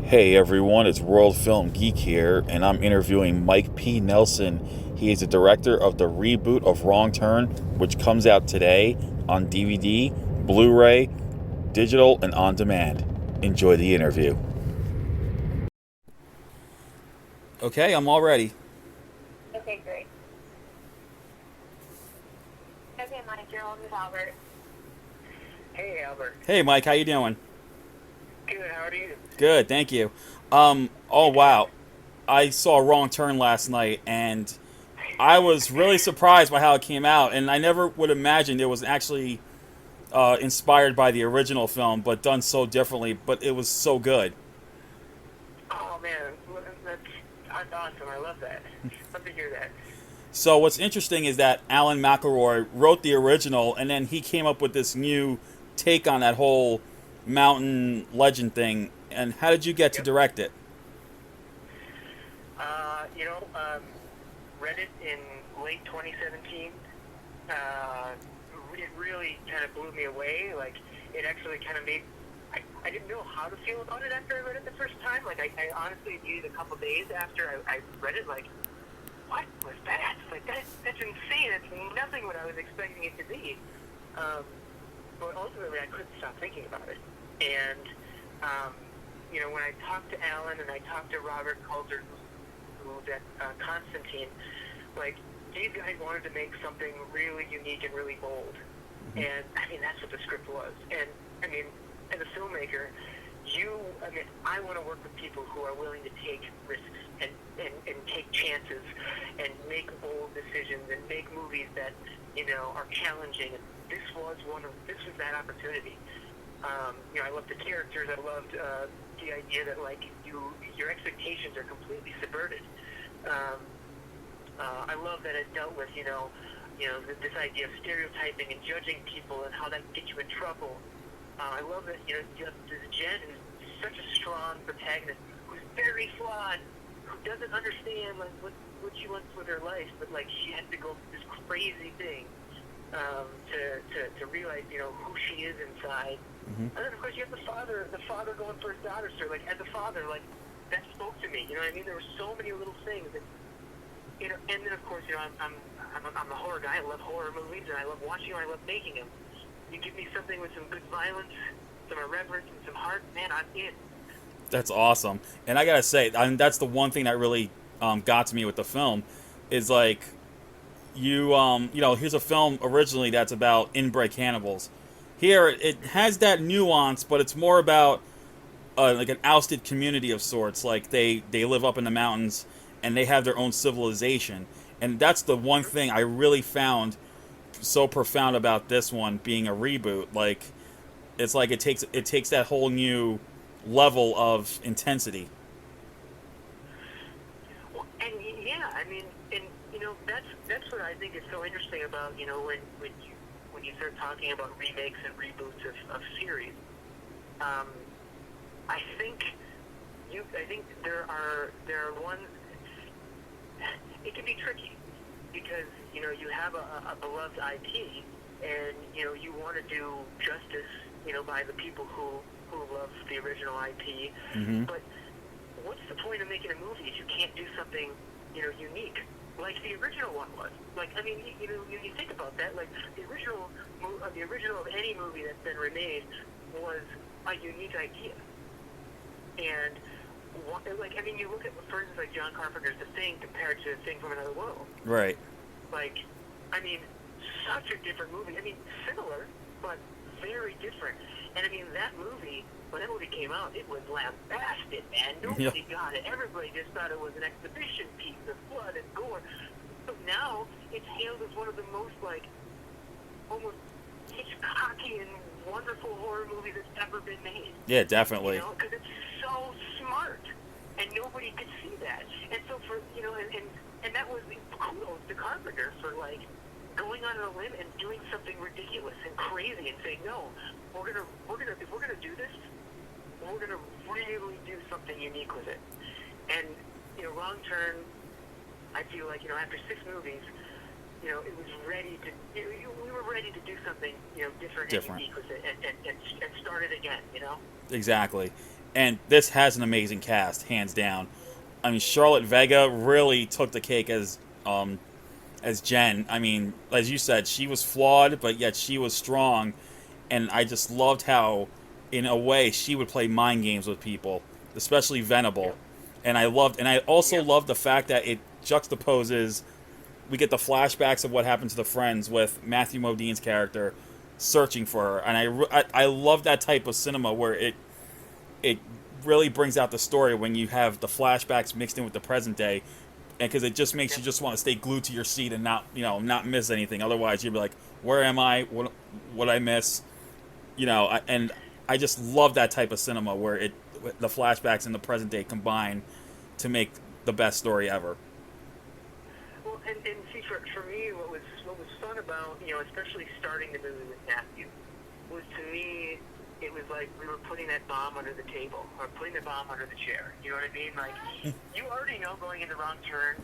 Hey everyone, it's World Film Geek here, and I'm interviewing Mike P. Nelson. He is the director of the reboot of Wrong Turn, which comes out today on DVD, Blu-ray, digital, and on demand. Enjoy the interview. Okay, I'm all ready. Okay, great. Okay, Mike, you're on with Albert. Hey, Albert. Hey Mike, how you doing? Good. How are you? Good, thank you. Oh wow, I saw Wrong Turn last night, and I was really surprised by how it came out, and I never would imagine it was actually inspired by the original film, but done so differently. But it was so good. Oh man, that's awesome. I love that. Love to hear that. So what's interesting is that Alan McElroy wrote the original, and then he came up with this new take on that whole mountain legend thing. And how did you get to Yep. direct it? Uh, you know, um, Read it in late 2017. Uh, it really kind of blew me away. Like, it actually kind of made. I didn't know how to feel about it after I read it the first time. Like, I honestly needed a couple days after I read it. Like, what was that? Like, that's insane. That's nothing what I was expecting it to be. Um, but ultimately, I couldn't stop thinking about it. And, when I talked to Alan and I talked to Robert Coulter, who's at Constantine, like, these guys wanted to make something really unique and really bold. And, I mean, that's what the script was. And, I mean, as a filmmaker, I want to work with people who are willing to take risks and take chances and make bold decisions and make movies that, are challenging. And this was that opportunity. I loved the characters. I loved the idea that, like, your expectations are completely subverted. I love that it dealt with, this idea of stereotyping and judging people and how that can get you in trouble. I love that, you have this Jen who's such a strong protagonist, who's very flawed, who doesn't understand, like, what she wants with her life, but, like, she has to go through this crazy thing to realize, who she is inside. And then, of course, you have the father going for his daughter. So, like, as a father, like, that spoke to me. You know what I mean? There were so many little things that, and then, of course, I'm a horror guy. I love horror movies, and I love watching them. I love making them. You give me something with some good violence, some irreverence, and some heart, man, I'm in. That's awesome. And I gotta say, that's the one thing that really got to me with the film, is like here's a film originally that's about inbred cannibals. Here, it has that nuance, but it's more about like an ousted community of sorts. Like they live up in the mountains and they have their own civilization. And that's the one thing I really found so profound about this one being a reboot. Like it's like it takes that whole new level of intensity. Well, and yeah, I mean, and that's what I think is so interesting about when you start talking about remakes and reboots of series. I think there are ones. It can be tricky because you have a beloved IP and you want to do justice by the people who love the original IP. But what's the point of making a movie if you can't do something unique like the original one was? Like, I mean, you think about that. Like the original of any movie that's been remade was a unique idea. And like, I mean, you look at, for instance, like John Carpenter's The Thing compared to Thing from Another World. Right. Like, I mean, such a different movie. I mean, similar, but very different. And I mean, when that movie came out, it was lambasted, man. Nobody got it. Everybody just thought it was an exhibition piece of blood and gore. But now, it's hailed as one of the most, like, almost Hitchcocky and wonderful horror movies that's ever been made. Yeah, definitely. Because it's so smart, and nobody could see that. And so and that was kudos to Carpenter for, like, going on a limb and doing something ridiculous and crazy and saying, no, if we're gonna do this, we're gonna really do something unique with it. And Wrong Turn, I feel like after 6 movies, it was ready to. We were ready to do something different and unique with it, and start it again. Exactly. And this has an amazing cast, hands down. I mean, Charlotte Vega really took the cake as Jen. I mean, as you said, she was flawed, but yet she was strong. And I just loved how, in a way, she would play mind games with people, especially Venable. And I also loved the fact that it juxtaposes. We get the flashbacks of what happened to the friends with Matthew Modine's character searching for her, and I love that type of cinema where it really brings out the story when you have the flashbacks mixed in with the present day, and because it just makes you just want to stay glued to your seat and not miss anything. Otherwise, you'd be like, where am I? What I miss? And I just love that type of cinema where the flashbacks and the present day combine to make the best story ever. Well, and see, for me, what was fun about, especially starting the movie with Matthew, was, to me, it was like we were putting that bomb under the table, or putting the bomb under the chair. You know what I mean? Like, you already know going into Wrong Turn,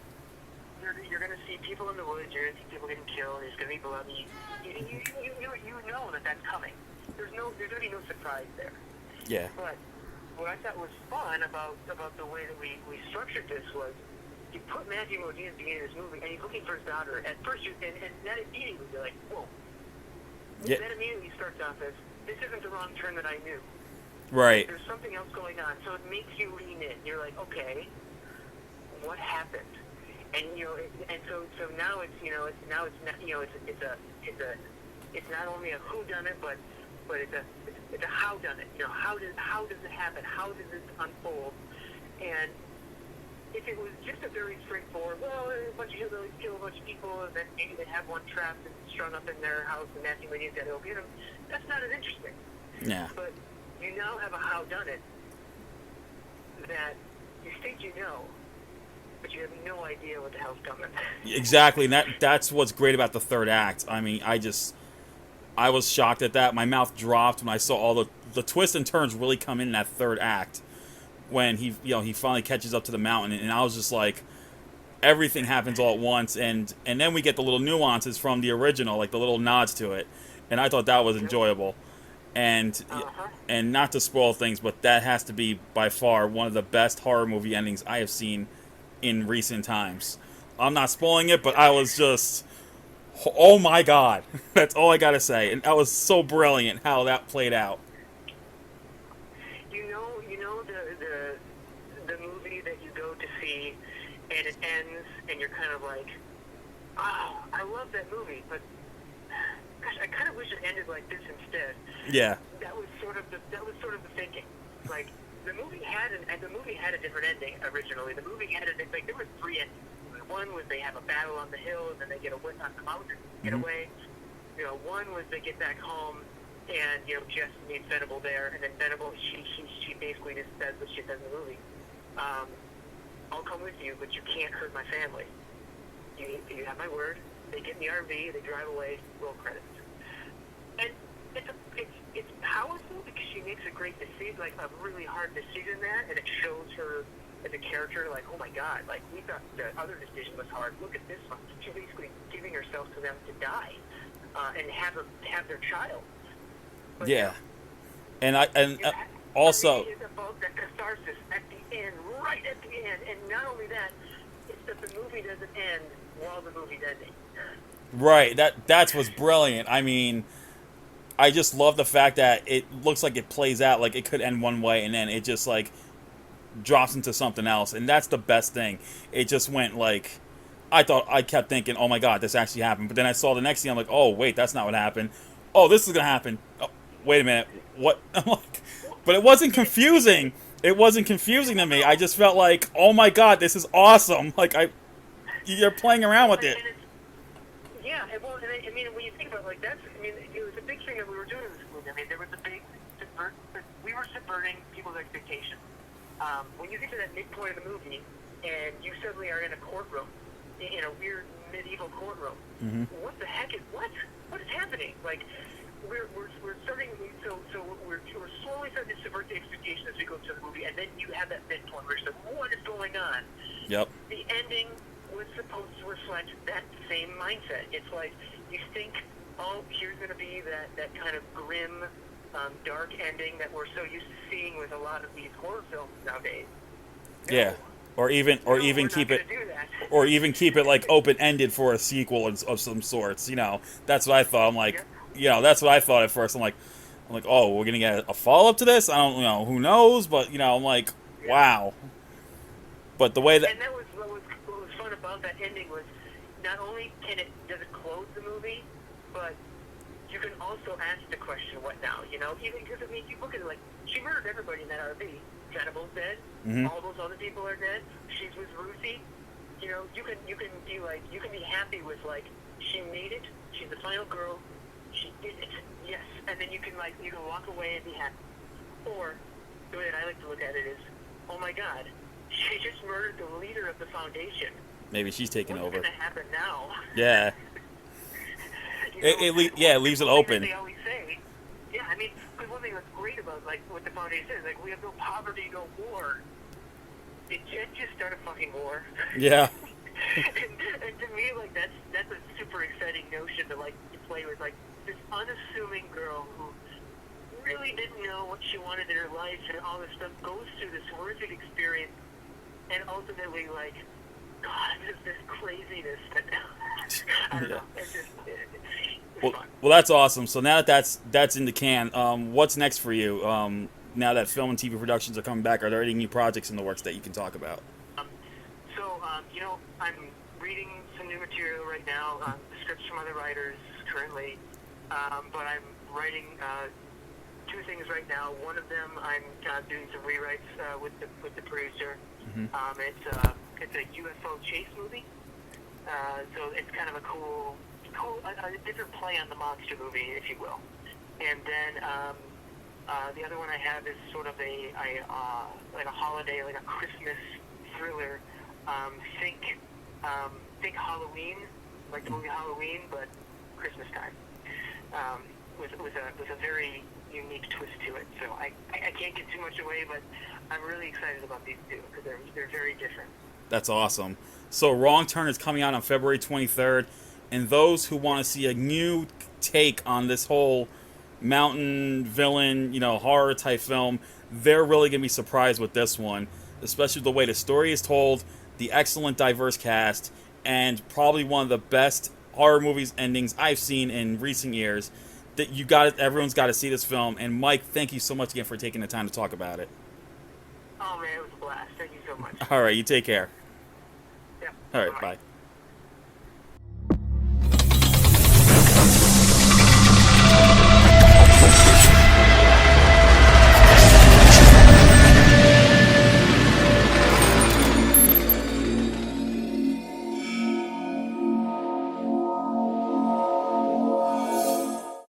you're going to see people in the woods, you're going to see people getting killed, there's going to be blood. You know that that's coming. There's going to be no surprise there. Yeah. But what I thought was fun about the way that we structured this was, you put Matthew Modine at the beginning of this movie, and he's looking for his daughter. At first, and that immediately, you're like, whoa. Yeah. That immediately starts off as, this isn't the Wrong Turn that I knew. Right. There's something else going on, so it makes you lean in. You're like, okay, what happened? And and so now it's it's not only a who done it, but it's a how done it. How does it happen? How does this unfold? And if it was just a very straightforward, well, a bunch of hillbillies kill a bunch of people, and then maybe they have one trapped and strung up in their house, and Matthew Modine's got to go get them, that's not as interesting. Yeah. But you now have a how done it that you think you know, but you have no idea what the hell's coming. Exactly, and that's what's great about the third act. I mean, I was shocked at that. My mouth dropped when I saw all the twists and turns really come in that third act. When he finally catches up to the mountain, and I was just like, everything happens all at once, and then we get the little nuances from the original, like the little nods to it, and I thought that was enjoyable, and not to spoil things, but that has to be by far one of the best horror movie endings I have seen in recent times. I'm not spoiling it, but I was just, oh my god, that's all I gotta say, and that was so brilliant how that played out. The movie that you go to see, and it ends, and you're kind of like, oh, I love that movie, but gosh, I kind of wish it ended like this instead. Yeah. That was sort of the thinking. Like, the movie had a different ending originally. The movie had there were three endings. One was they have a battle on the hill, and then they get away on the mountain, get away. One was they get back home, and Jess meets Venable there, and then Venable, she basically just says what she says in the movie. I'll come with you, but you can't hurt my family. You have my word. They get in the RV, they drive away, roll credits. And it's powerful because she makes a great decision, like a really hard decision there, and it shows her as a character, like, oh my god, like, we thought the other decision was hard. Look at this one. She's basically giving herself to them to die, and have their child. But, yeah. And also, it's about the catharsis at the end, right at the end, and not only that, it's that the movie doesn't end while the movie's ending. Right, that's what's brilliant. I mean, I just love the fact that it looks like it plays out like it could end one way, and then it just like drops into something else, and that's the best thing. It just went like, I kept thinking, oh my god, this actually happened, but then I saw the next scene, I'm like, oh wait, that's not what happened. Oh, this is gonna happen. Oh, wait a minute, what? I'm like, but it wasn't confusing. It wasn't confusing to me. I just felt like, oh my god, this is awesome. Like, you're playing around with it. Yeah, well, I mean, when you think about it, like, it was a big thing that we were doing in this movie. I mean, there was a big we were subverting people's expectations. When you get to that midpoint of the movie, and you suddenly are in a courtroom, in a weird medieval courtroom, what the heck is what is happening? Like, we're starting, so we're slowly starting to subvert the expectations as we go through the movie, and then you have that midpoint where it's like, what is going on? Yep. The ending was supposed to reflect that same mindset. It's like, you think, oh, here's going to be that kind of grim dark ending that we're so used to seeing with a lot of these horror films nowadays. No. Yeah. Or even No, keep we're it not gonna do that. or even keep it like open ended for a sequel of some sorts. You know, that's what I thought. I'm like, that's what I thought at first. I'm like, oh, we're gonna get a follow up to this. I don't know, who knows, but I'm like, wow. But the way that And that was what was fun about that ending was not only does it close the movie, but you can also ask the question, what now? Even because you look at it like she murdered everybody in that RV. Cannibals dead. Mhm. All those other people are dead. She's with Ruthie. You can be like, you can be happy with like, she made it. She's the final girl. She did it. Yes. And then you can walk away and be happy. Or the way that I like to look at it is, oh my God, she just murdered the leader of the foundation. maybe she's taking What's over. going to happen now? Yeah. It leaves it open. They always say, yeah, I mean, because one thing that's great about what the foundation is, we have no poverty, no war. Did Jen just start a fucking war? Yeah. and to me, that's a super exciting notion to play with, this unassuming girl who really didn't know what she wanted in her life and all this stuff, goes through this horrific experience, and ultimately God, this craziness that I don't know. It's just Well, that's awesome. So now that's in the can, what's next for you? Now that film and TV productions are coming back, are there any new projects in the works that you can talk about? I'm reading some new material right now, scripts from other writers currently, but I'm writing two things right now. One of them, I'm doing some rewrites with the producer. Mm-hmm. It's a UFO chase movie, so it's kind of a cool, a different play on the monster movie, if you will. And then the other one I have is sort of a holiday, like a Christmas thriller. Think Halloween, like the movie Halloween, but Christmas time, with a very unique twist to it. So I can't get too much away, but I'm really excited about these two because they're very different. That's awesome. So Wrong Turn is coming out on February 23rd, and those who want to see a new take on this whole mountain villain, horror type film, they're really going to be surprised with this one, especially the way the story is told, the excellent diverse cast, and probably one of the best horror movies endings I've seen in recent years. That everyone's got to see this film. And Mike, thank you so much again for taking the time to talk about it. Oh man, it was a blast. Thank you so much. All right, you take care. Yeah. All right, bye.